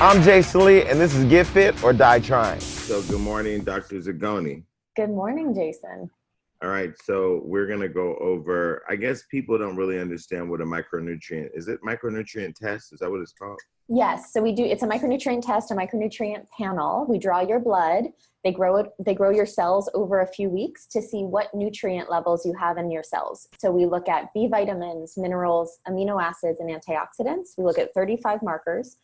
I'm Jay Salee, and this is Get Fit or Die Trying. So good morning, Dr. Zagone. Good morning, Jason. All right, so we're going to go over, I guess people don't really understand what a micronutrient is. It micronutrient test? Is that what it's called? Yes, so we do. It's a micronutrient test, a micronutrient panel. We draw your blood. They grow your cells over a few weeks to see what nutrient levels you have in your cells. So we look at B vitamins, minerals, amino acids, and antioxidants. We look at 35 markers,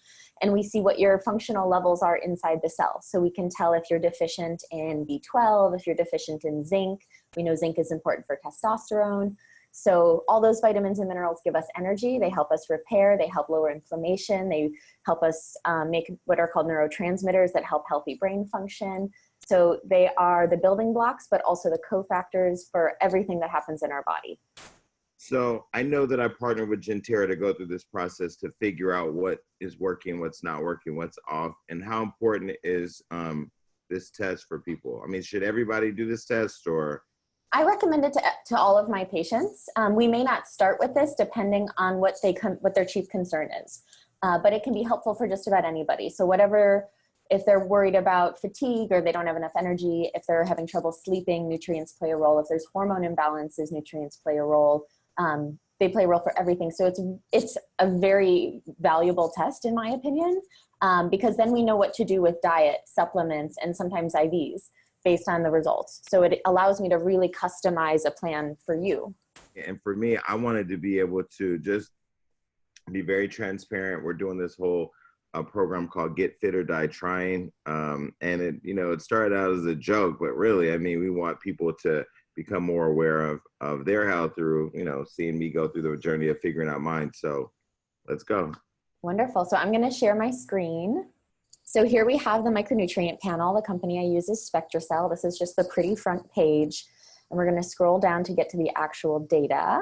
and we see what your functional levels are inside the cell. So we can tell if you're deficient in B12, if you're deficient in zinc. We know zinc is important for testosterone. So all those vitamins and minerals give us energy. They help us repair. They help lower inflammation. They help us make what are called neurotransmitters that help healthy brain function. So they are the building blocks, but also the cofactors for everything that happens in our body. So I know that I partnered with Gentera to go through this process to figure out what is working, what's not working, what's off, and how important is this test for people? I mean, should everybody do this test or? I recommend it to all of my patients. We may not start with this depending on what their chief concern is, but it can be helpful for just about anybody. So whatever, if they're worried about fatigue or they don't have enough energy, if they're having trouble sleeping, nutrients play a role. If there's hormone imbalances, nutrients play a role. They play a role for everything. So it's a very valuable test in my opinion, because then we know what to do with diet, supplements, and sometimes IVs based on the results. So it allows me to really customize a plan for you. And for me, I wanted to be able to just be very transparent. We're doing this whole program called Get Fit or Die Trying. And it started out as a joke, but really, I mean, we want people to become more aware of their health through, seeing me go through the journey of figuring out mine. So let's go. Wonderful. So I'm going to share my screen. So here we have the micronutrient panel. The company I use is SpectraCell. This is just the pretty front page. And we're going to scroll down to get to the actual data.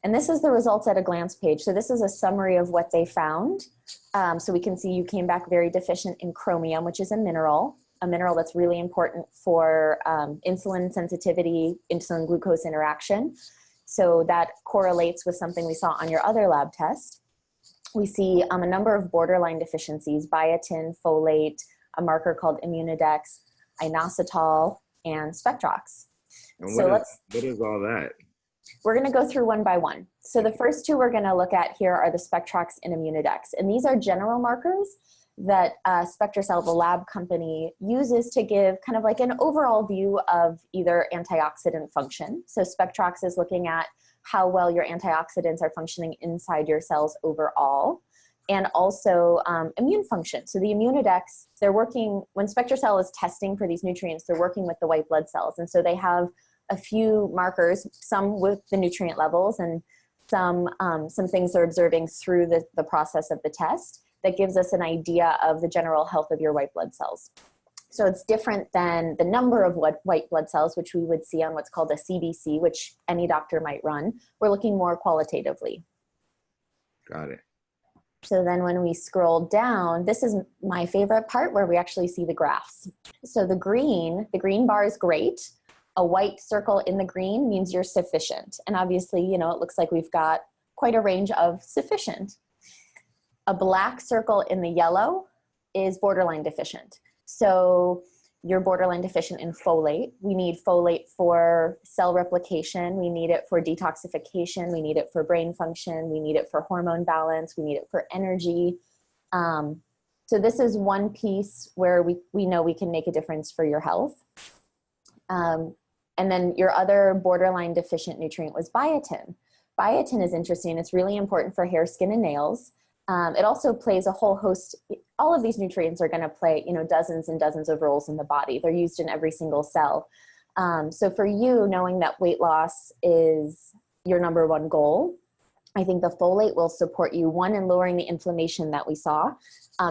And this is the results at a glance page. So this is a summary of what they found. So we can see you came back very deficient in chromium, which is a mineral that's really important for insulin sensitivity, insulin glucose interaction. So that correlates with something we saw on your other lab test. We see a number of borderline deficiencies: biotin, folate, a marker called immunodex, inositol, and spectrox. And what is all that? We're going to go through one by one. So the first two we're going to look at here are the spectrox and immunodex. And these are general markers that SpectraCell, the lab company, uses to give kind of like an overall view of either antioxidant function. So spectrox is looking at how well your antioxidants are functioning inside your cells overall, and also immune function. So the immunodex, they're working, when SpectraCell is testing for these nutrients, they're working with the white blood cells. And so they have a few markers, some with the nutrient levels and some things they're observing through the process of the test that gives us an idea of the general health of your white blood cells. So it's different than the number of white blood cells, which we would see on what's called a CBC, which any doctor might run. We're looking more qualitatively. Got it. So then when we scroll down, this is my favorite part where we actually see the graphs. So the green bar is great. A white circle in the green means you're sufficient. And obviously, it looks like we've got quite a range of sufficient. A black circle in the yellow is borderline deficient. So you're borderline deficient in folate. We need folate for cell replication. We need it for detoxification. We need it for brain function. We need it for hormone balance. We need it for energy. So this is one piece where we know we can make a difference for your health. And then your other borderline deficient nutrient was biotin. Biotin is interesting. It's really important for hair, skin, and nails. It also plays a whole host. All of these nutrients are going to play, dozens and dozens of roles in the body. They're used in every single cell. So for you, knowing that weight loss is your number one goal, I think the folate will support you, one, in lowering the inflammation that we saw,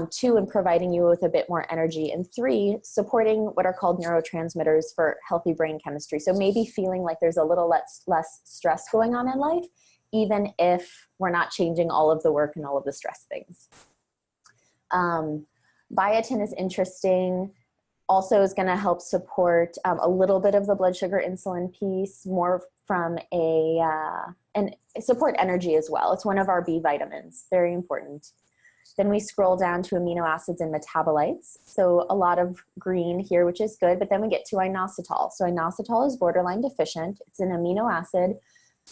two, in providing you with a bit more energy, and three, supporting what are called neurotransmitters for healthy brain chemistry. So maybe feeling like there's a little less stress going on in life, even if we're not changing all of the work and all of the stress things. Biotin is interesting. Also is going to help support a little bit of the blood sugar insulin piece, more from and support energy as well. It's one of our B vitamins, very important. Then we scroll down to amino acids and metabolites. So a lot of green here, which is good, but then we get to inositol. So inositol is borderline deficient. It's an amino acid,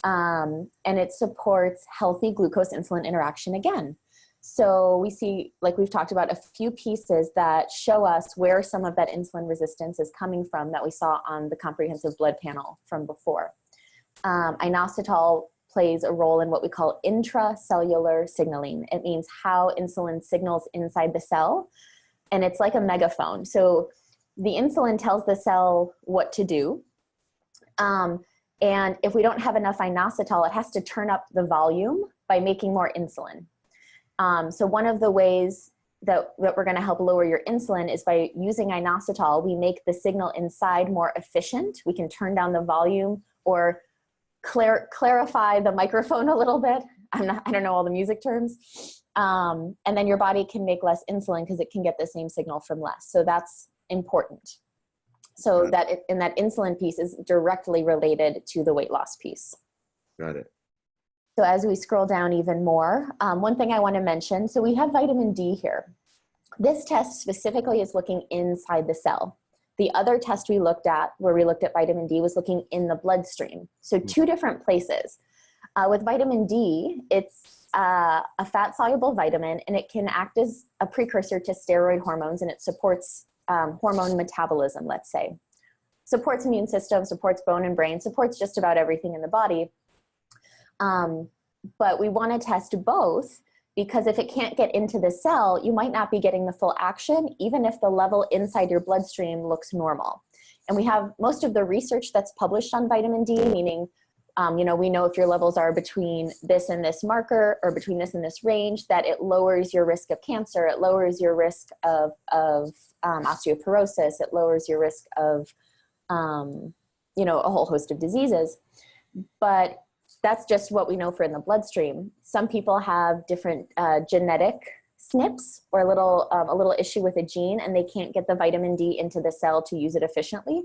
and it supports healthy glucose-insulin interaction again. So we see, like we've talked about, a few pieces that show us where some of that insulin resistance is coming from that we saw on the comprehensive blood panel from before. Inositol plays a role in what we call intracellular signaling. It means how insulin signals inside the cell, and it's like a megaphone. So the insulin tells the cell what to do, and if we don't have enough inositol, it has to turn up the volume by making more insulin. So one of the ways that we're going to help lower your insulin is by using inositol. We make the signal inside more efficient. We can turn down the volume or clarify the microphone a little bit. I don't know all the music terms. And then your body can make less insulin because it can get the same signal from less. So that's important. So that that insulin piece is directly related to the weight loss piece. Got it. So as we scroll down even more, one thing I want to mention, so we have vitamin D here. This test specifically is looking inside the cell. The other test we looked at, where we looked at vitamin D, was looking in the bloodstream. So two different places. With vitamin D, it's a fat-soluble vitamin, and it can act as a precursor to steroid hormones, and it supports hormone metabolism, let's say. Supports immune system, supports bone and brain, supports just about everything in the body. But we want to test both, because if it can't get into the cell, you might not be getting the full action, even if the level inside your bloodstream looks normal. And we have most of the research that's published on vitamin D, meaning, we know if your levels are between this and this marker, or between this and this range, that it lowers your risk of cancer, it lowers your risk of osteoporosis, it lowers your risk of, a whole host of diseases. But that's just what we know for in the bloodstream. Some people have different genetic SNPs, or a little issue with a gene, and they can't get the vitamin D into the cell to use it efficiently.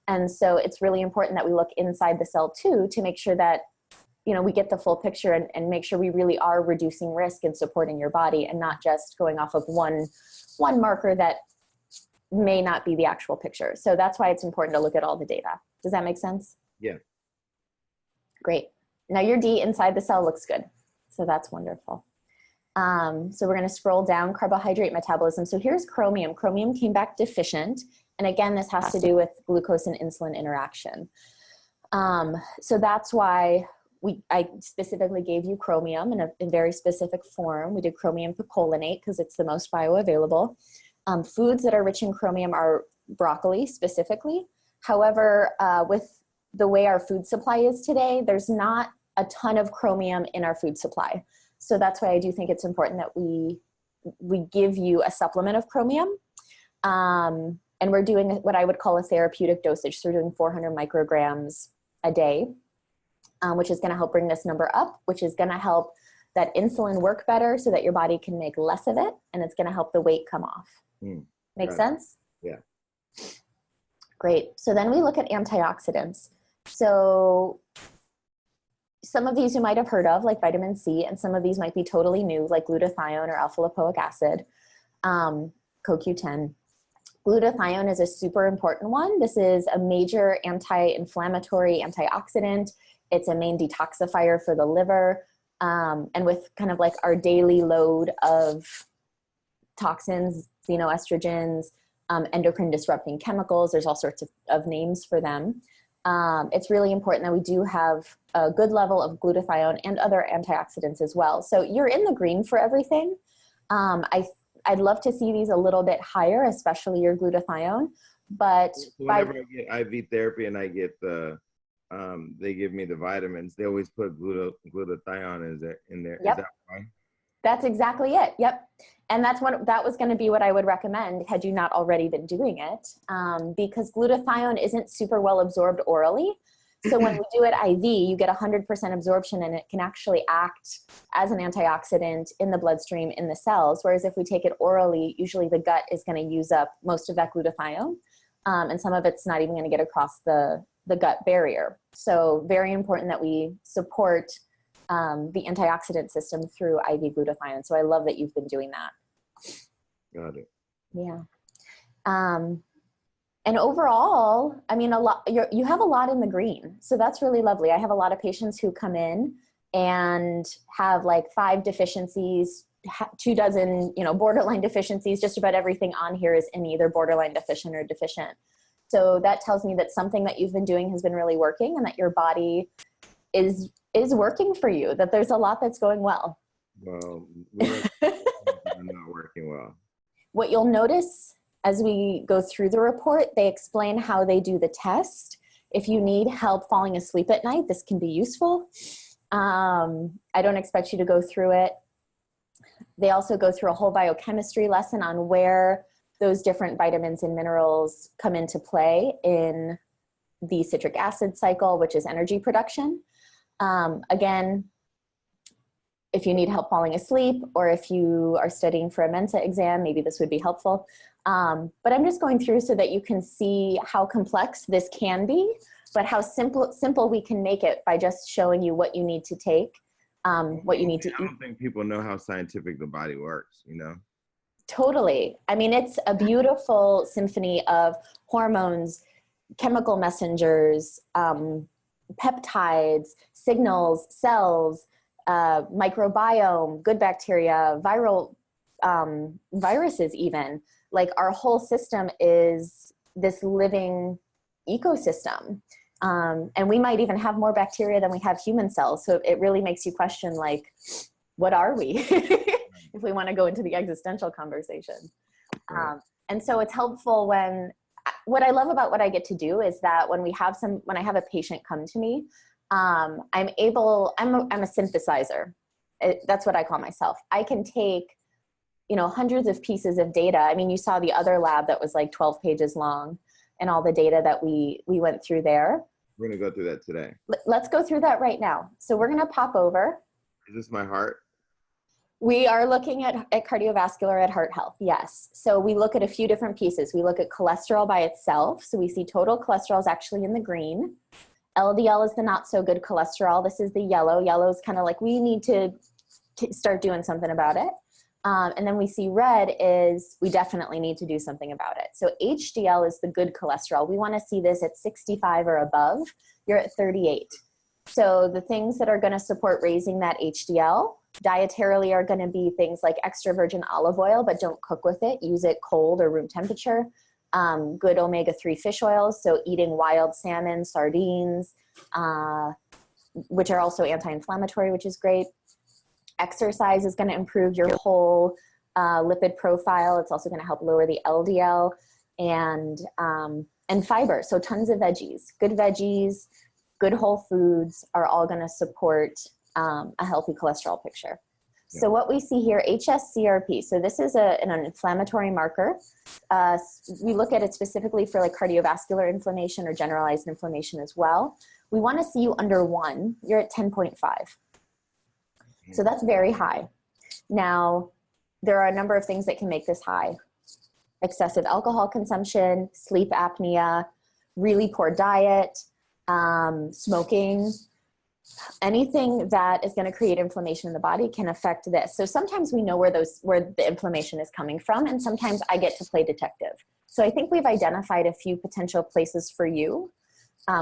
And so it's really important that we look inside the cell too, to make sure that, we get the full picture and make sure we really are reducing risk and supporting your body, and not just going off of one marker that may not be the actual picture. So that's why it's important to look at all the data. Does that make sense? Yeah. Great. Now your D inside the cell looks good. So that's wonderful. So we're going to scroll down, carbohydrate metabolism. So here's chromium. Chromium came back deficient. And again, this has to do with glucose and insulin interaction. So that's why I specifically gave you chromium in a very specific form. We did chromium picolinate because it's the most bioavailable. Foods that are rich in chromium are broccoli specifically. However, with the way our food supply is today, there's not a ton of chromium in our food supply. So that's why I do think it's important that we give you a supplement of chromium. And we're doing what I would call a therapeutic dosage. So we're doing 400 micrograms a day, which is going to help bring this number up, which is going to help that insulin work better so that your body can make less of it. And it's going to help the weight come off. Make sense? Yeah. Great. So then we look at antioxidants. So some of these you might have heard of, like vitamin C, and some of these might be totally new, like glutathione or alpha lipoic acid, CoQ10. Glutathione is a super important one. This is a major anti-inflammatory antioxidant. It's a main detoxifier for the liver. And with kind of like our daily load of toxins, xenoestrogens, endocrine disrupting chemicals, there's all sorts of names for them. It's really important that we do have a good level of glutathione and other antioxidants as well. So you're in the green for everything. I'd love to see these a little bit higher, especially your glutathione. But whenever I get IV therapy and I get they give me the vitamins, they always put glutathione in there. Yep. Is that right? That's exactly it. Yep. And that was going to be what I would recommend had you not already been doing it, because glutathione isn't super well absorbed orally. So when we do it IV, you get 100% absorption, and it can actually act as an antioxidant in the bloodstream, in the cells. Whereas if we take it orally, usually the gut is going to use up most of that glutathione, and some of it's not even going to get across the the gut barrier. So very important that we support the antioxidant system through IV glutathione. So I love that you've been doing that. Got it. Yeah. And overall, I mean, you have a lot in the green. So that's really lovely. I have a lot of patients who come in and have like 5 deficiencies, 2 dozen, borderline deficiencies. Just about everything on here is in either borderline deficient or deficient. So that tells me that something that you've been doing has been really working, and that your body is working for you, that there's a lot that's going well. Well, we're not working well. What you'll notice as we go through the report, they explain how they do the test. If you need help falling asleep at night, this can be useful. I don't expect you to go through it. They also go through a whole biochemistry lesson on where those different vitamins and minerals come into play in the citric acid cycle, which is energy production. Again, if you need help falling asleep, or if you are studying for a Mensa exam, maybe this would be helpful. But I'm just going through so that you can see how complex this can be, but how simple we can make it by just showing you what you need to take, what you need to eat. I don't think people know how scientific the body works, Totally. I mean, it's a beautiful symphony of hormones, chemical messengers, peptides, signals, cells, microbiome, good bacteria, viruses even. Like, our whole system is this living ecosystem. And we might even have more bacteria than we have human cells. So it really makes you question, like, what are we? If we want to go into the existential conversation. Right. And so it's helpful what I love about what I get to do is that when I have a patient come to me, I'm a synthesizer. That's what I call myself. I can take, hundreds of pieces of data. I mean, you saw the other lab that was like 12 pages long, and all the data that we went through there. We're going to go through that today. Let's go through that right now. So we're going to pop over. Is this my heart? We are looking at cardiovascular at heart health, yes. So we look at a few different pieces. We look at cholesterol by itself. So we see total cholesterol is actually in the green. LDL is the not so good cholesterol. This is the yellow. Yellow is kind of like, we need to start doing something about it. And then we see red is, we definitely need to do something about it. So HDL is the good cholesterol. We want to see this at 65 or above. You're at 38. So the things that are going to support raising that HDL dietarily are going to be things like extra virgin olive oil, but don't cook with it. Use it cold or room temperature. Good omega-3 fish oils, so eating wild salmon, sardines, which are also anti-inflammatory, which is great. Exercise is going to improve your whole lipid profile. It's also going to help lower the LDL, and fiber. So tons of veggies, good whole foods are all going to support a healthy cholesterol picture. Yeah. So what we see here, HSCRP. So this is an inflammatory marker. We look at it specifically for like cardiovascular inflammation or generalized inflammation as well. We want to see you under 1. You're at 10.5. So that's very high. Now, there are a number of things that can make this high. Excessive alcohol consumption, sleep apnea, really poor diet, smoking. Anything that is going to create inflammation in the body can affect this. So sometimes we know where the inflammation is coming from, and sometimes I get to play detective. So I think we've identified a few potential places for you.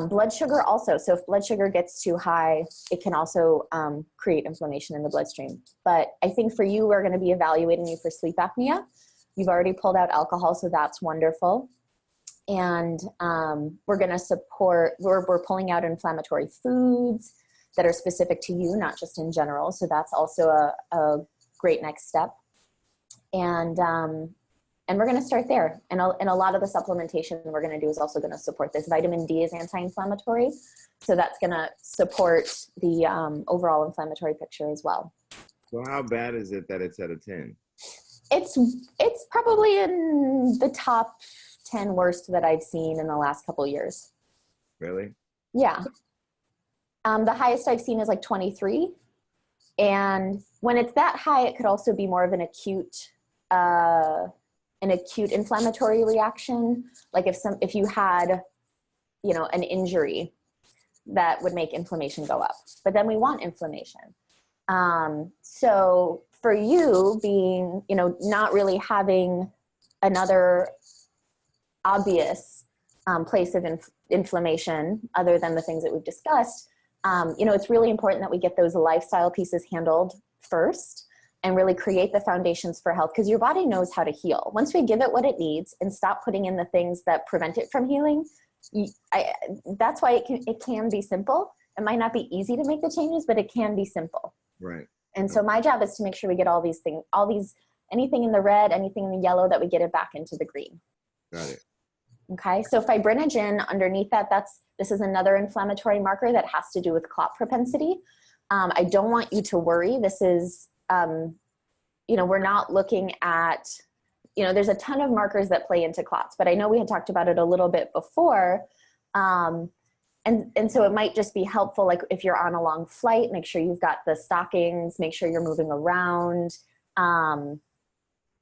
Blood sugar also. So if blood sugar gets too high, it can also create inflammation in the bloodstream. But I think for you, we're going to be evaluating you for sleep apnea. You've already pulled out alcohol, so that's wonderful. And we're going to support, we're pulling out inflammatory foods that are specific to you, not just in general. So that's also a great next step. And we're going to start there. And a lot of the supplementation we're going to do is also going to support this. Vitamin D is anti-inflammatory. So that's going to support the overall inflammatory picture as well. So how bad is it that it's at a 10? It's probably in the top 10 worst that I've seen in the last couple of years. Really? Yeah. The highest I've seen is like 23. And when it's that high, it could also be more of an acute inflammatory reaction. Like if you had you know, an injury that would make inflammation go up. But then we want inflammation. So for you being, you know, not really having another obvious place of inflammation other than the things that we've discussed, you know, it's really important that we get those lifestyle pieces handled first and really create the foundations for health, because your body knows how to heal. Once we give it what it needs and stop putting in the things that prevent it from healing, that's why it can be simple. It might not be easy to make the changes, but it can be simple. Right. And so my job is to make sure we get all these things, anything in the red, anything in the yellow, that we get it back into the green. Got it. Okay. So fibrinogen underneath that, this is another inflammatory marker that has to do with clot propensity. I don't want you to worry. This is, you know, we're not looking at, you know, there's a ton of markers that play into clots, but I know we had talked about it a little bit before. And so it might just be helpful, like if you're on a long flight, make sure you've got the stockings, make sure you're moving around.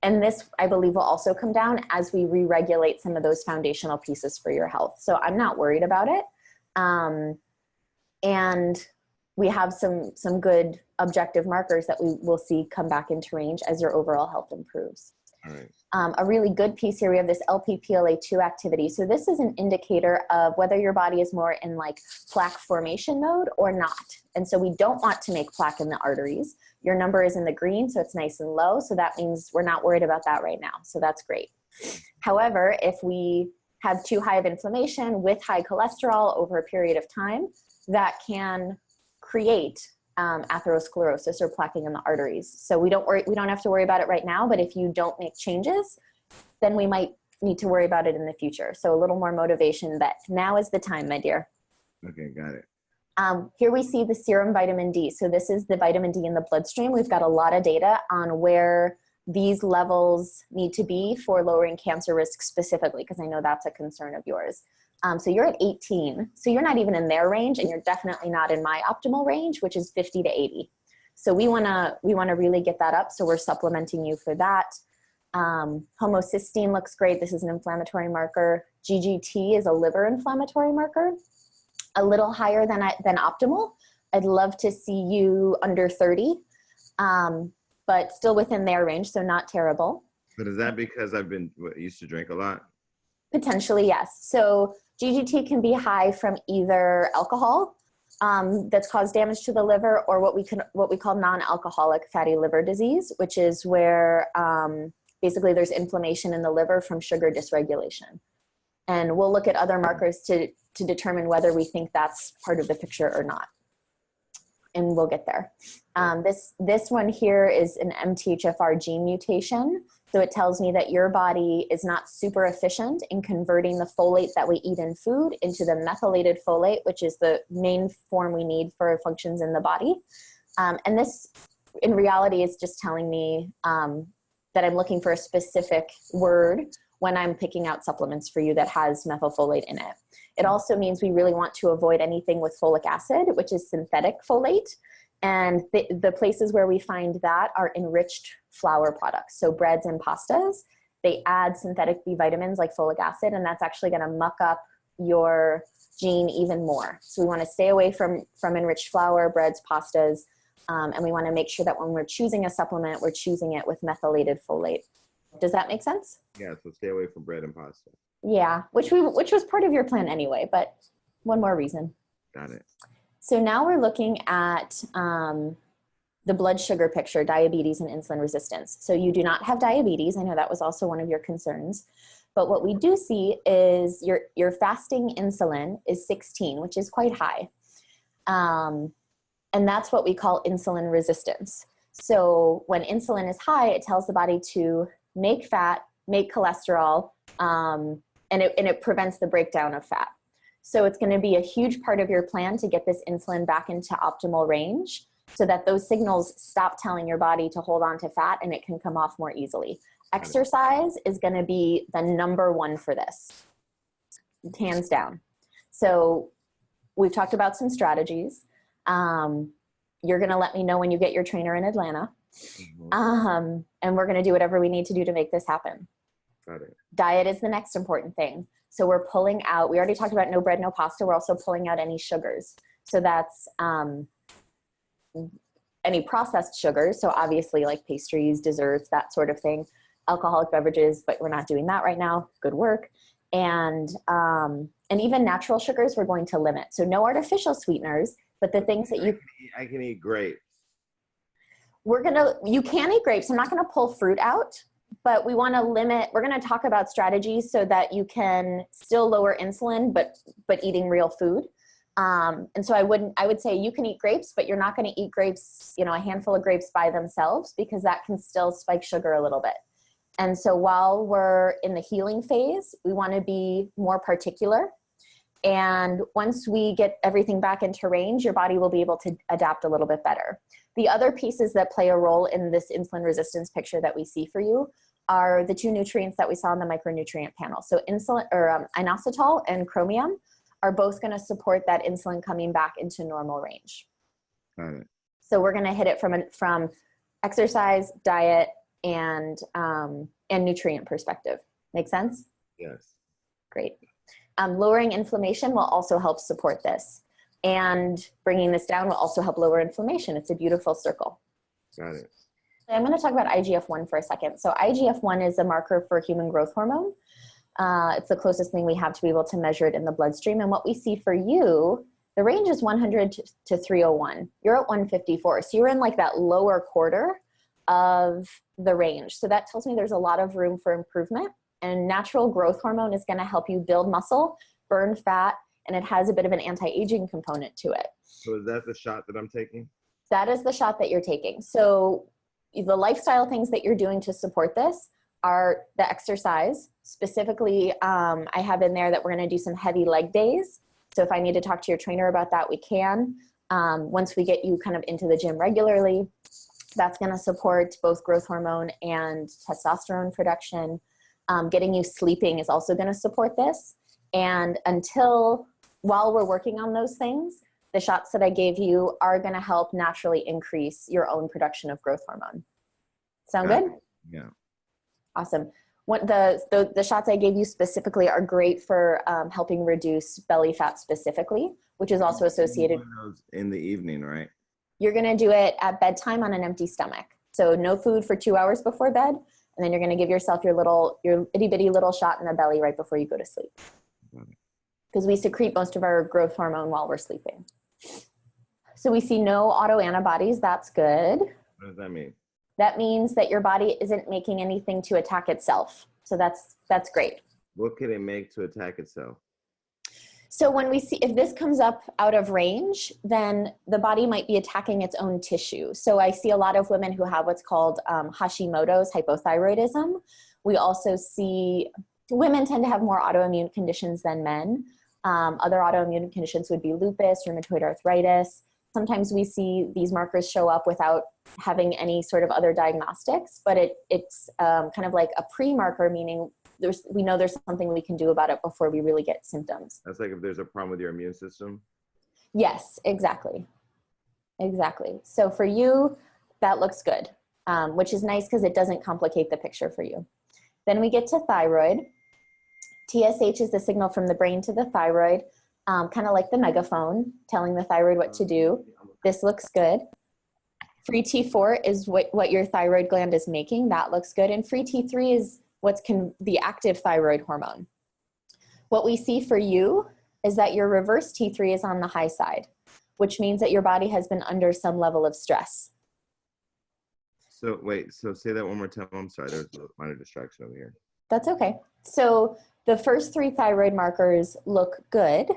And this, I believe, will also come down as we re-regulate some of those foundational pieces for your health. So I'm not worried about it. And we have some good objective markers that we will see come back into range as your overall health improves. All right. A really good piece here, we have this LPPLA2 activity. So this is an indicator of whether your body is more in like plaque formation mode or not. And so we don't want to make plaque in the arteries. Your number is in the green, so it's nice and low. So that means we're not worried about that right now. So that's great. However, if we have too high of inflammation with high cholesterol over a period of time, that can create atherosclerosis or plaquing in the arteries. So we don't have to worry about it right now, but if you don't make changes, then we might need to worry about it in the future. So a little more motivation that now is the time, my dear. Okay, got it. Here we see the serum vitamin D. So this is the vitamin D in the bloodstream. We've got a lot of data on where these levels need to be for lowering cancer risk specifically, because I know that's a concern of yours. So you're at 18. So you're not even in their range, and you're definitely not in my optimal range, which is 50 to 80. So we wanna really get that up. So we're supplementing you for that. Homocysteine looks great. This is an inflammatory marker. GGT is a liver inflammatory marker, a little higher than optimal. I'd love to see you under 30, but still within their range, so not terrible. But is that because I've been used to drink a lot? Potentially, yes. So GGT can be high from either alcohol that's caused damage to the liver, or what we call non-alcoholic fatty liver disease, which is where basically there's inflammation in the liver from sugar dysregulation. And we'll look at other markers to determine whether we think that's part of the picture or not. And we'll get there. This one here is an MTHFR gene mutation. So it tells me that your body is not super efficient in converting the folate that we eat in food into the methylated folate, which is the main form we need for functions in the body. And this, in reality, is just telling me that I'm looking for a specific word when I'm picking out supplements for you that has methylfolate in it. It also means we really want to avoid anything with folic acid, which is synthetic folate. And the places where we find that are enriched flour products. So breads and pastas, they add synthetic B vitamins like folic acid, and that's actually gonna muck up your gene even more. So we wanna stay away from enriched flour, breads, pastas, and we wanna make sure that when we're choosing a supplement, we're choosing it with methylated folate. Does that make sense? Yeah, so stay away from bread and pasta. Yeah, which was part of your plan anyway, but one more reason. Got it. So now we're looking at the blood sugar picture, diabetes and insulin resistance. So you do not have diabetes. I know that was also one of your concerns. But what we do see is your fasting insulin is 16, which is quite high. And that's what we call insulin resistance. So when insulin is high, it tells the body to make fat, make cholesterol, and it prevents the breakdown of fat. So it's going to be a huge part of your plan to get this insulin back into optimal range so that those signals stop telling your body to hold on to fat and it can come off more easily. Exercise is going to be the number one for this, hands down. So we've talked about some strategies. You're going to let me know when you get your trainer in Atlanta. And we're going to do whatever we need to do to make this happen. Got it. Diet is the next important thing. So we're pulling out, we already talked about no bread, no pasta. We're also pulling out any sugars. So that's any processed sugars. So obviously like pastries, desserts, that sort of thing, alcoholic beverages, but we're not doing that right now. Good work. And even natural sugars, we're going to limit. So no artificial sweeteners, but the things that I can eat grapes. You can eat grapes. I'm not going to pull fruit out, but we want to limit. We're going to talk about strategies so that you can still lower insulin, but eating real food. And so I would say you can eat grapes, but you're not going to eat grapes, a handful of grapes by themselves, because that can still spike sugar a little bit. And so while we're in the healing phase, we want to be more particular. And once we get everything back into range, your body will be able to adapt a little bit better. The other pieces that play a role in this insulin resistance picture that we see for you are the two nutrients that we saw in the micronutrient panel. So insulin or inositol and chromium are both going to support that insulin coming back into normal range. Got it. So we're going to hit it from exercise, diet, and nutrient perspective. Make sense? Yes. Great. Lowering inflammation will also help support this. And bringing this down will also help lower inflammation. It's a beautiful circle. Got it. I'm going to talk about IGF1 for a second. So IGF1 is a marker for human growth hormone. It's the closest thing we have to be able to measure it in the bloodstream. And what we see for you, the range is 100 to 301. You're at 154. So you're in like that lower quarter of the range. So that tells me there's a lot of room for improvement. And natural growth hormone is going to help you build muscle, burn fat, and it has a bit of an anti-aging component to it. So is that the shot that I'm taking? That is the shot that you're taking. So the lifestyle things that you're doing to support this are the exercise. Specifically, I have in there that we're going to do some heavy leg days. So if I need to talk to your trainer about that, we can. Once we get you kind of into the gym regularly, that's going to support both growth hormone and testosterone production. Getting you sleeping is also going to support this. And while we're working on those things, the shots that I gave you are going to help naturally increase your own production of growth hormone. Sound good? Yeah. Awesome. What the shots I gave you specifically are great for helping reduce belly fat specifically, which is also associated. In the evening, right? You're going to do it at bedtime on an empty stomach. So no food for 2 hours before bed. And then you're going to give yourself your itty bitty little shot in the belly right before you go to sleep. Because we secrete most of our growth hormone while we're sleeping. So we see no autoantibodies. That's good. What does that mean? That means that your body isn't making anything to attack itself. So that's great. What could it make to attack itself? So when we see, if this comes up out of range, then the body might be attacking its own tissue. So I see a lot of women who have what's called Hashimoto's, hypothyroidism. We also see women tend to have more autoimmune conditions than men. Other autoimmune conditions would be lupus, rheumatoid arthritis. Sometimes we see these markers show up without having any sort of other diagnostics, but it's kind of like a pre-marker, meaning we know there's something we can do about it before we really get symptoms. That's like if there's a problem with your immune system? Yes, exactly. Exactly. So for you, that looks good, which is nice because it doesn't complicate the picture for you. Then we get to thyroid. TSH is the signal from the brain to the thyroid, kind of like the megaphone, telling the thyroid what to do. This looks good. Free T4 is what your thyroid gland is making. That looks good. And free T3 is the active thyroid hormone. What we see for you is that your reverse T3 is on the high side, which means that your body has been under some level of stress. So wait, so say that one more time. I'm sorry, there's a minor distraction over here. That's okay. So the first three thyroid markers look good.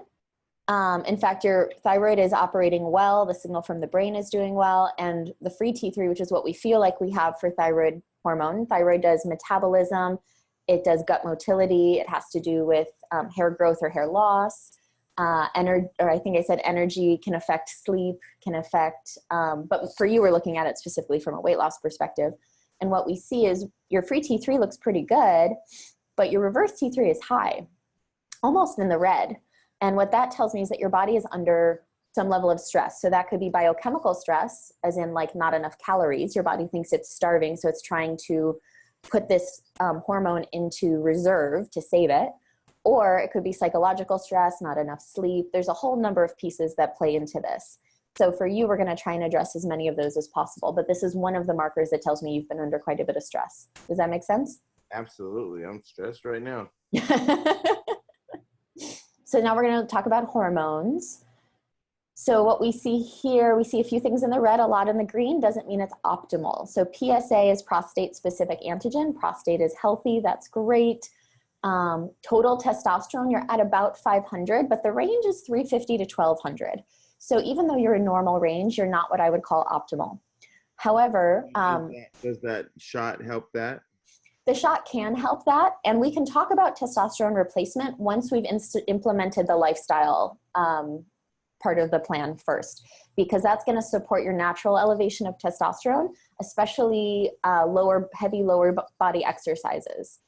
In fact, your thyroid is operating well, the signal from the brain is doing well, and the free T3, which is what we feel like we have for thyroid hormone. Thyroid does metabolism, it does gut motility, it has to do with hair growth or hair loss. I think I said energy can affect sleep, can affect, but for you, we're looking at it specifically from a weight loss perspective. And what we see is your free T3 looks pretty good, but your reverse T3 is high, almost in the red. And what that tells me is that your body is under some level of stress. So that could be biochemical stress, as in like not enough calories. Your body thinks it's starving, so it's trying to put this hormone into reserve to save it. Or it could be psychological stress, not enough sleep. There's a whole number of pieces that play into this. So for you, we're going to try and address as many of those as possible. But this is one of the markers that tells me you've been under quite a bit of stress. Does that make sense? Absolutely. I'm stressed right now. So now we're going to talk about hormones. So what we see here, we see a few things in the red, a lot in the green. Doesn't mean it's optimal. So PSA is prostate-specific antigen. Prostate is healthy. That's great. Total testosterone, you're at about 500, but the range is 350 to 1200. So even though you're in normal range, you're not what I would call optimal. However, does that shot help that? the shot can help that. And we can talk about testosterone replacement once we've implemented the lifestyle part of the plan first, because that's going to support your natural elevation of testosterone, especially heavy lower body exercises.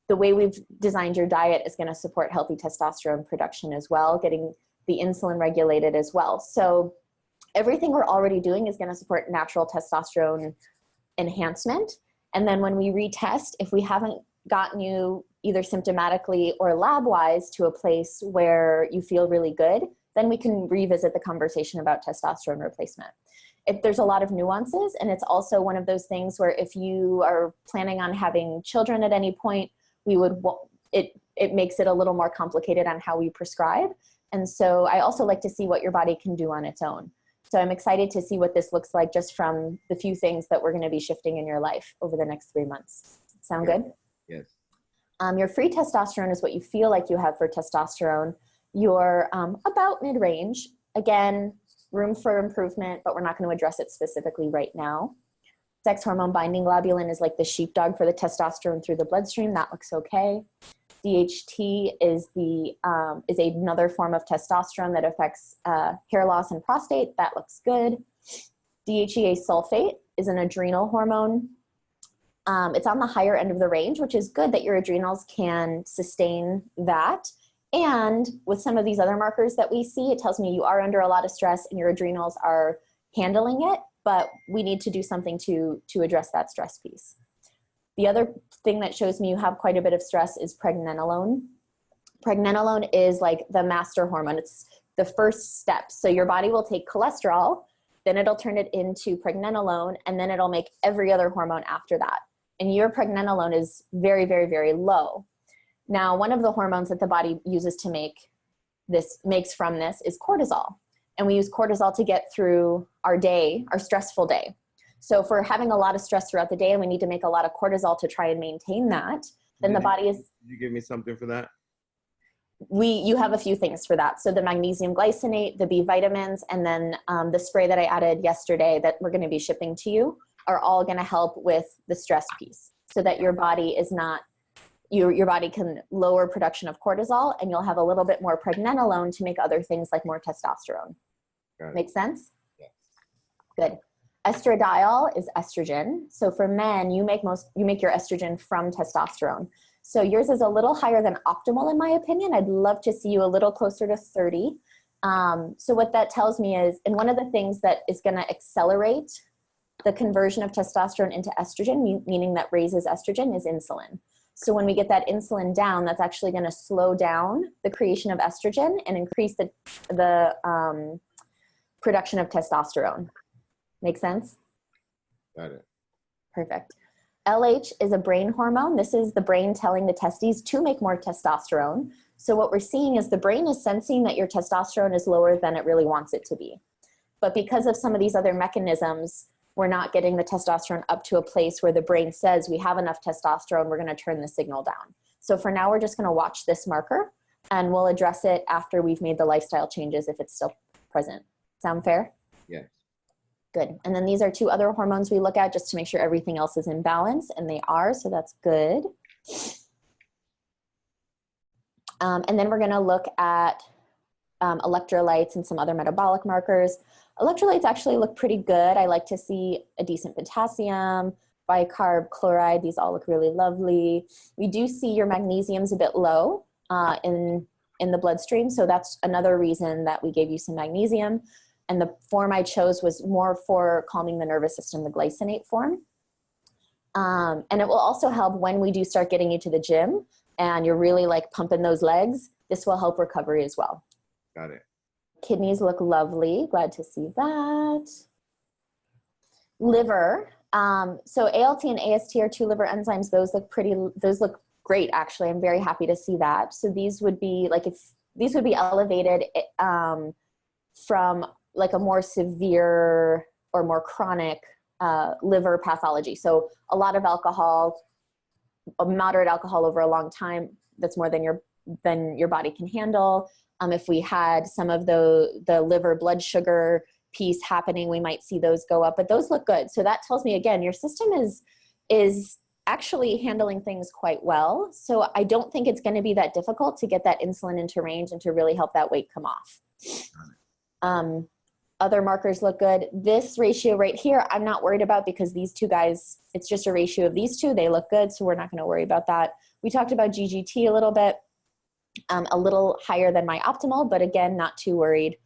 The way we've designed your diet is going to support healthy testosterone production as well, getting the insulin regulated as well. So everything we're already doing is going to support natural testosterone enhancement. And then when we retest, if we haven't gotten you either symptomatically or lab-wise to a place where you feel really good, then we can revisit the conversation about testosterone replacement. There's a lot of nuances, and it's also one of those things where if you are planning on having children at any point, it makes it a little more complicated on how we prescribe. And so I also like to see what your body can do on its own. So I'm excited to see what this looks like just from the few things that we're going to be shifting in your life over the next 3 months. Sound good? Yes. Your free testosterone is what you feel like you have for testosterone. You're about mid-range. Again, room for improvement, but we're not going to address it specifically right now. Sex hormone binding globulin is like the sheepdog for the testosterone through the bloodstream. That looks okay. DHT is another form of testosterone that affects hair loss and prostate. That looks good. DHEA sulfate is an adrenal hormone. It's on the higher end of the range, which is good that your adrenals can sustain that. And with some of these other markers that we see, it tells me you are under a lot of stress and your adrenals are handling it, but we need to do something to address that stress piece. The other thing that shows me you have quite a bit of stress is pregnenolone. Pregnenolone is like the master hormone. It's the first step. So your body will take cholesterol, then it'll turn it into pregnenolone, and then it'll make every other hormone after that. And your pregnenolone is very, very, very low. Now, one of the hormones that the body uses to makes from this is cortisol. And we use cortisol to get through our day, our stressful day. So if we're having a lot of stress throughout the day and we need to make a lot of cortisol to try and maintain that, then the body is... Did you give me something for that? You have a few things for that. So the magnesium glycinate, the B vitamins, and then the spray that I added yesterday that we're going to be shipping to you are all going to help with the stress piece so that your body is not... Your body can lower production of cortisol, and you'll have a little bit more pregnenolone to make other things like more testosterone. Make sense? Yes. Good. Estradiol is estrogen. So for men, you make your estrogen from testosterone. So yours is a little higher than optimal in my opinion. I'd love to see you a little closer to 30. So what that tells me is, and one of the things that is going to accelerate the conversion of testosterone into estrogen, meaning that raises estrogen, is insulin. So when we get that insulin down, that's actually going to slow down the creation of estrogen and increase the production of testosterone. Make sense? Got it. Perfect. LH is a brain hormone. This is the brain telling the testes to make more testosterone. So what we're seeing is the brain is sensing that your testosterone is lower than it really wants it to be. But because of some of these other mechanisms, we're not getting the testosterone up to a place where the brain says we have enough testosterone, we're going to turn the signal down. So for now, we're just going to watch this marker and we'll address it after we've made the lifestyle changes if it's still present. Sound fair? Yes. Good. And then these are two other hormones we look at just to make sure everything else is in balance, and they are, so that's good. And then we're going to look at electrolytes and some other metabolic markers. Electrolytes actually look pretty good. I like to see a decent potassium, bicarb, chloride. These all look really lovely. We do see your magnesium's a bit low in the bloodstream, so that's another reason that we gave you some magnesium. And the form I chose was more for calming the nervous system, the glycinate form. And it will also help when we do start getting you to the gym. and you're really like pumping those legs, this will help recovery as well. Got it. Kidneys look lovely. Glad to see that. Liver. So ALT and AST are two liver enzymes. Those look great, actually. I'm very happy to see that. So these would be like, if these would be elevated from like a more severe or more chronic liver pathology. So a lot of alcohol, a moderate alcohol over a long time, that's more than your body can handle. If we had some of the liver blood sugar piece happening, we might see those go up, but those look good. So that tells me, again, your system is actually handling things quite well. So I don't think it's going to be that difficult to get that insulin into range and to really help that weight come off. Other markers look good. This ratio right here, I'm not worried about because these two guys, it's just a ratio of these two. They look good, so we're not going to worry about that. We talked about GGT a little bit, a little higher than my optimal, but again, not too worried.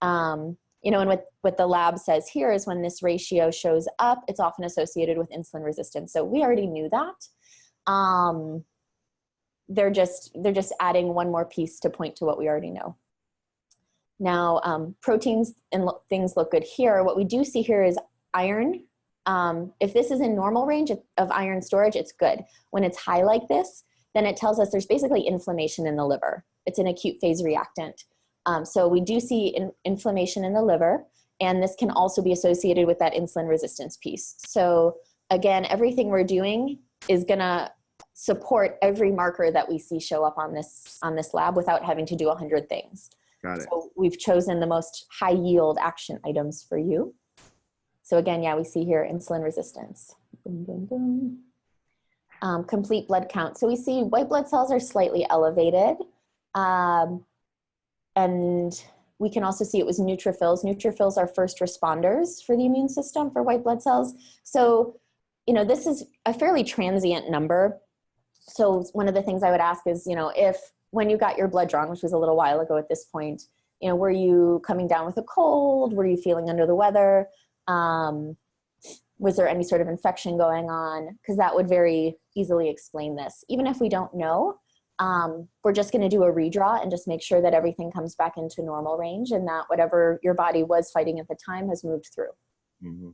You know, and what the lab says here is when this ratio shows up, it's often associated with insulin resistance. So we already knew that. They're just adding one more piece to point to what we already know. Now, proteins and things look good here. What we do see here is iron. If this is in normal range of iron storage, it's good. When it's high like this, then it tells us there's basically inflammation in the liver. It's an acute phase reactant. So we do see inflammation in the liver, and this can also be associated with that insulin resistance piece. So again, everything we're doing is gonna support every marker that we see show up on this lab without having to do 100 things. Got it. So we've chosen the most high yield action items for you. So again, yeah, we see here insulin resistance. Boom, boom, boom. Complete blood count. So we see white blood cells are slightly elevated. And we can also see it was neutrophils. Neutrophils are first responders for the immune system for white blood cells. So, you know, this is a fairly transient number. So one of the things I would ask is, you know, if when you got your blood drawn, which was a little while ago at this point, you know, were you coming down with a cold? Were you feeling under the weather? Was there any sort of infection going on? Because that would very easily explain this. Even if we don't know, we're just going to do a redraw and just make sure that everything comes back into normal range and that whatever your body was fighting at the time has moved through. Mm-hmm.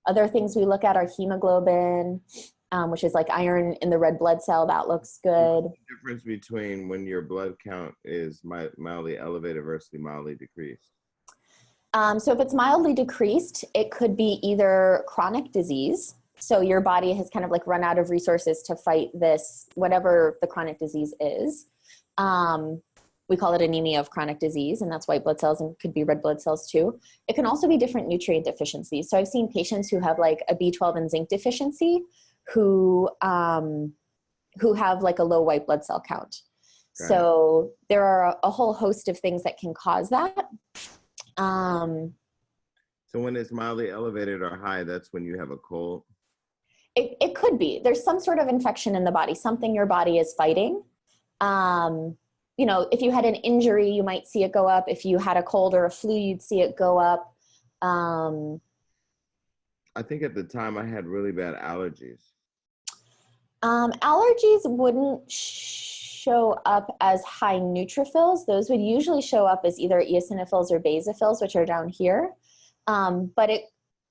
Other things we look at are hemoglobin, which is like iron in the red blood cell. That looks good. What's the difference between when your blood count is mildly elevated versus mildly decreased? So if it's mildly decreased, it could be either chronic disease. So your body has kind of like run out of resources to fight this, whatever the chronic disease is. We call it anemia of chronic disease, and that's white blood cells and could be red blood cells too. It can also be different nutrient deficiencies. So I've seen patients who have like a B12 and zinc deficiency who have like a low white blood cell count. Right. So there are a whole host of things that can cause that. So when it's mildly elevated or high, that's when you have a cold? It could be. There's some sort of infection in the body, something your body is fighting. You know, if you had an injury, you might see it go up. If you had a cold or a flu, you'd see it go up. I think at the time I had really bad allergies. Allergies wouldn't show up as high neutrophils. Those would usually show up as either eosinophils or basophils, which are down here. But it,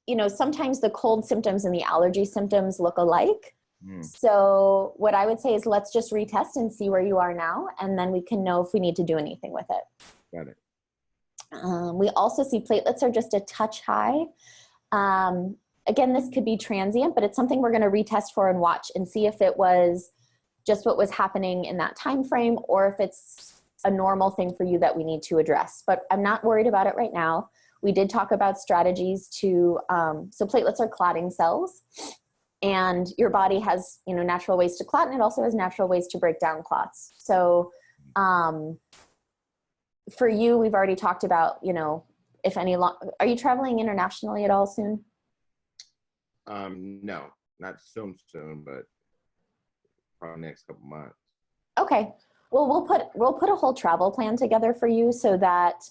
you know, sometimes the cold symptoms and the allergy symptoms look alike. So what I would say is let's just retest and see where you are now, and then we can know if we need to do anything with it. Got it. We also see platelets are just a touch high. Again, this could be transient, but it's something we're going to retest for and watch and see if it was just what was happening in that time frame or if it's a normal thing for you that we need to address. But I'm not worried about it right now. We did talk about strategies to, so platelets are clotting cells, and your body has, you know, natural ways to clot, and it also has natural ways to break down clots. So for you, we've already talked about, you know, if any, are you traveling internationally at all soon? No, not soon, but probably next couple months. Okay. Well, we'll put a whole travel plan together for you so that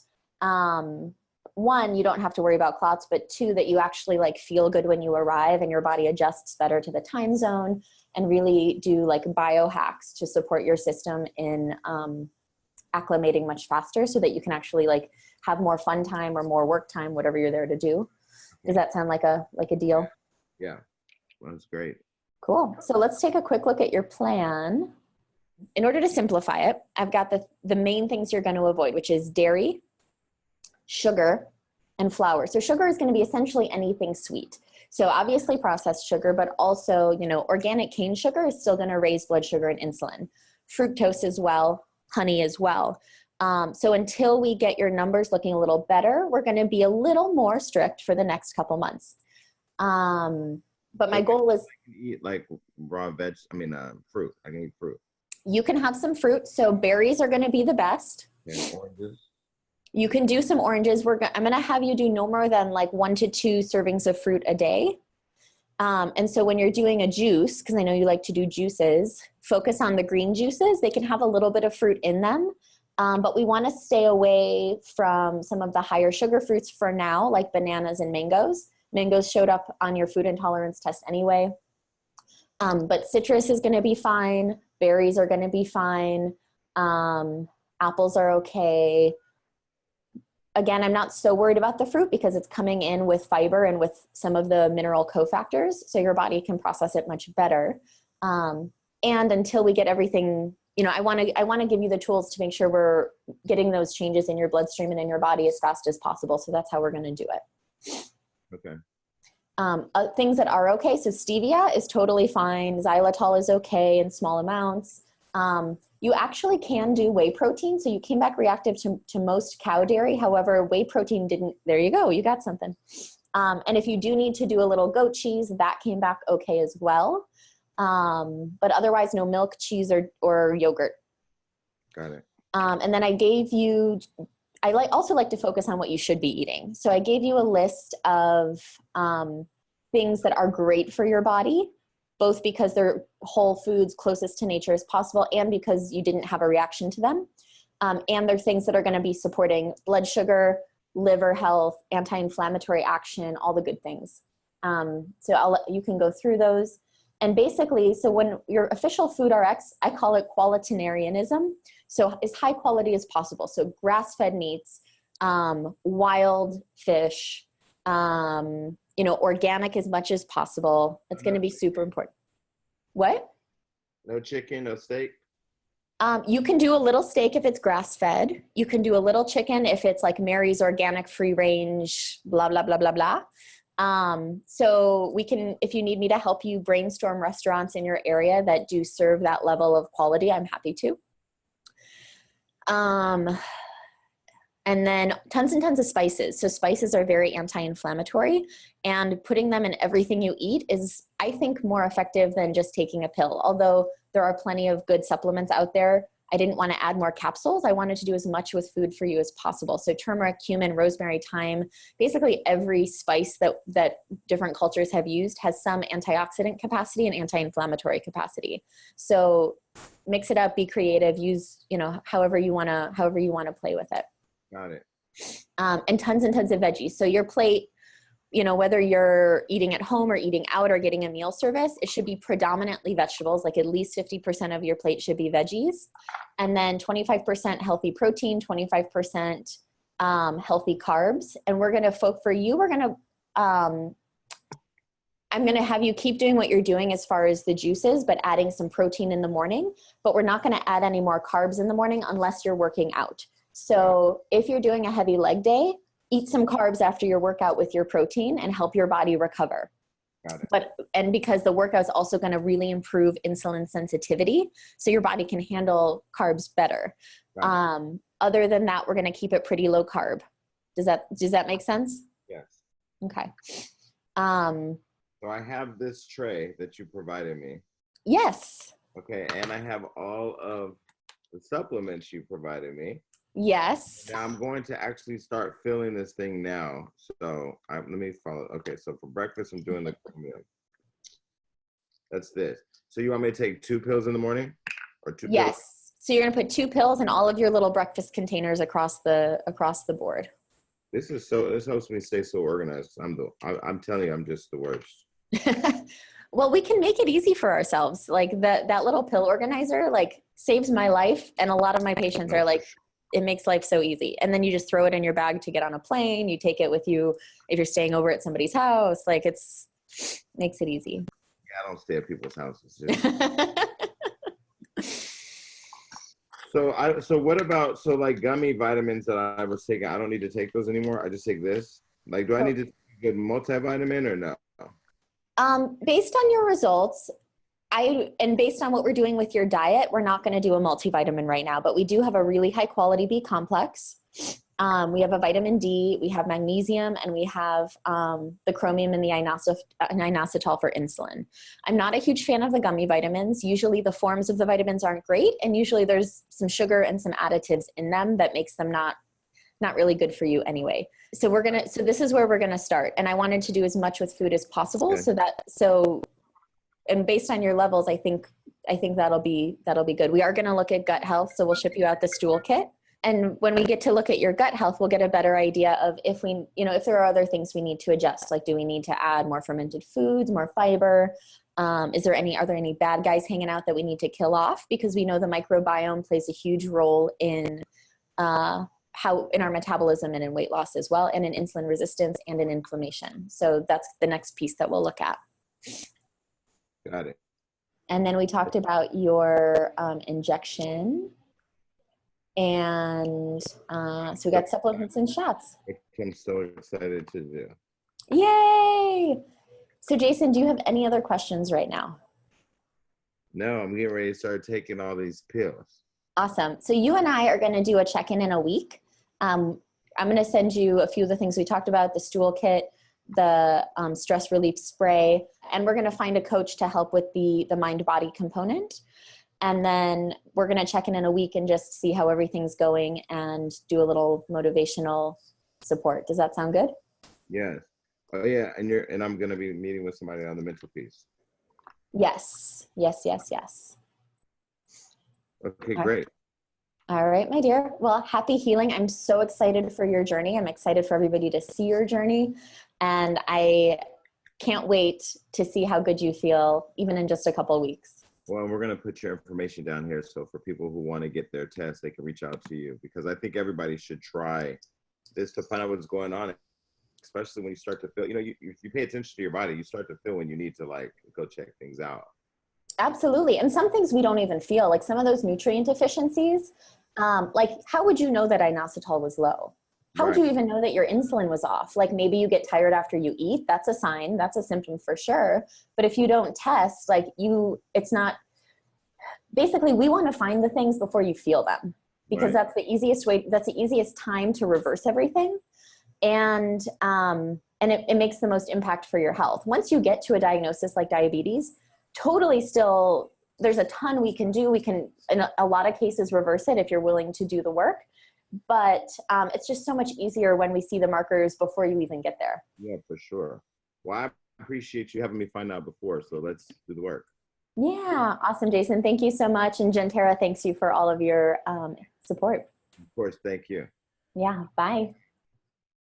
one, you don't have to worry about clots, but two, that you actually like feel good when you arrive and your body adjusts better to the time zone, and really do like biohacks to support your system in acclimating much faster so that you can actually like have more fun time or more work time, whatever you're there to do. Does that sound like a deal? Yeah, that's great. Cool. So let's take a quick look at your plan. In order to simplify it, I've got the main things you're going to avoid, which is dairy, sugar, and flour. So sugar is going to be essentially anything sweet. So obviously processed sugar, but also, you know, organic cane sugar is still going to raise blood sugar and insulin. Fructose as well, honey as well. So until we get your numbers looking a little better, we're going to be a little more strict for the next couple months. But my goal is, I can eat like raw fruit. I can eat fruit. you can have some fruit. So berries are going to be the best. And oranges. You can do some oranges. I'm going to have you do no more than like 1 to 2 servings of fruit a day. And so when you're doing a juice, because I know you like to do juices, focus on the green juices. They can have a little bit of fruit in them. But we want to stay away from some of the higher sugar fruits for now, like bananas and mangoes. Mangoes showed up on your food intolerance test anyway. But citrus is going to be fine. Berries are going to be fine. Apples are okay. Again, I'm not so worried about the fruit because it's coming in with fiber and with some of the mineral cofactors, so your body can process it much better. And until we get everything, you know, I want to give you the tools to make sure we're getting those changes in your bloodstream and in your body as fast as possible. So that's how we're going to do it. Okay. Things that are okay. So stevia is totally fine. Xylitol is okay in small amounts. You actually can do whey protein. So you came back reactive to most cow dairy. However, whey protein didn't. There you go. You got something. And if you do need to do a little goat cheese, that came back okay as well. But otherwise, no milk, cheese, or yogurt. Got it. And then I gave you, also like to focus on what you should be eating. So I gave you a list of things that are great for your body, both because they're whole foods closest to nature as possible and because you didn't have a reaction to them. And they're things that are going to be supporting blood sugar, liver health, anti-inflammatory action, all the good things. So you can go through those. And basically, so when your official food RX, I call it qualitarianism. So as high quality as possible. So grass-fed meats, wild fish, you know, organic as much as possible. It's going to be super important. What? No chicken, no steak? You can do a little steak if it's grass-fed. You can do a little chicken if it's like Mary's organic, free range, blah, blah, blah, blah, blah. So we can, if you need me to help you brainstorm restaurants in your area that do serve that level of quality, I'm happy to. And then tons and tons of spices. So spices are very anti-inflammatory, and putting them in everything you eat is, I think, more effective than just taking a pill. Although there are plenty of good supplements out there, I didn't want to add more capsules. I wanted to do as much with food for you as possible. So turmeric, cumin, rosemary, thyme, basically every spice that different cultures have used has some antioxidant capacity and anti-inflammatory capacity. So mix it up, be creative, use, you know, however you want to play with it. Got it. And tons of veggies. So your plate, you know, whether you're eating at home or eating out or getting a meal service, it should be predominantly vegetables. Like at least 50% of your plate should be veggies. And then 25% healthy protein, 25% healthy carbs. And we're going to, I'm going to have you keep doing what you're doing as far as the juices, but adding some protein in the morning. But we're not going to add any more carbs in the morning unless you're working out. So if you're doing a heavy leg day, eat some carbs after your workout with your protein and help your body recover. Got it. And because the workout is also going to really improve insulin sensitivity, so your body can handle carbs better. Other than that, we're going to keep it pretty low carb. Does that make sense? Yes. Okay. So I have this tray that you provided me. Yes. Okay, and I have all of the supplements you provided me. Yes. Now I'm going to actually start filling this thing now. So let me follow. Okay, so for breakfast, I'm doing the meal. That's this. So you want me to take 2 pills in the morning, or 2 pills? Yes. So you're going to put 2 pills in all of your little breakfast containers across the board. This helps me stay so organized. I'm telling you, I'm just the worst. Well, we can make it easy for ourselves. Like that little pill organizer, like, saves my life. And a lot of my patients are like, it makes life so easy. And then you just throw it in your bag to get on a plane. You take it with you if you're staying over at somebody's house. Like, makes it easy. Yeah, I don't stay at people's houses. So what about, like gummy vitamins that I was taking, I don't need to take those anymore. I just take this. Like, do I need to take a good multivitamin or no? Based on your results, and based on what we're doing with your diet, we're not going to do a multivitamin right now, but we do have a really high quality B complex. We have a vitamin D, we have magnesium, and we have the chromium and the inositol for insulin. I'm not a huge fan of the gummy vitamins. Usually the forms of the vitamins aren't great, and usually there's some sugar and some additives in them that makes them not really good for you anyway. So this is where we're gonna start. And I wanted to do as much with food as possible. Okay. And based on your levels, I think that'll be good. We are gonna look at gut health, so we'll ship you out the stool kit. And when we get to look at your gut health, we'll get a better idea of if there are other things we need to adjust. Like, do we need to add more fermented foods, more fiber? Are there any bad guys hanging out that we need to kill off? Because we know the microbiome plays a huge role in in our metabolism and in weight loss as well, and in insulin resistance and in inflammation. So that's the next piece that we'll look at. Got it. And then we talked about your injection. And so we got supplements and shots. I'm so excited to do. Yay! So Jason, do you have any other questions right now? No, I'm getting ready to start taking all these pills. Awesome. So you and I are going to do a check-in in a week. I'm going to send you a few of the things we talked about, the stool kit, the stress relief spray, and we're going to find a coach to help with the mind-body component. And then we're going to check in a week and just see how everything's going and do a little motivational support. Does that sound good? Yes. Oh yeah. And I'm going to be meeting with somebody on the mental piece. Yes. Okay, great. All right, my dear. Well, happy healing. I'm so excited for your journey. I'm excited for everybody to see your journey. And I can't wait to see how good you feel, even in just a couple of weeks. Well, we're going to put your information down here. So for people who want to get their test, they can reach out to you, because I think everybody should try this to find out what's going on, especially when you start to feel, if you pay attention to your body, you start to feel when you need to go check things out. Absolutely. And some things we don't even feel, like some of those nutrient deficiencies, like how would you know that inositol was low? How would you even know that your insulin was off? Like maybe you get tired after you eat. That's a sign. That's a symptom for sure. But if you don't test, it's not, basically we want to find the things before you feel them, because that's the easiest way. That's the easiest time to reverse everything. And it makes the most impact for your health. Once you get to a diagnosis like diabetes, totally still, there's a ton we can do. We can, in a lot of cases, reverse it if you're willing to do the work. But it's just so much easier when we see the markers before you even get there. Yeah, for sure. Well, I appreciate you having me find out before, so let's do the work. Yeah, awesome, Jason. Thank you so much. And Gentera, thanks you for all of your support. Of course, thank you. Yeah, bye.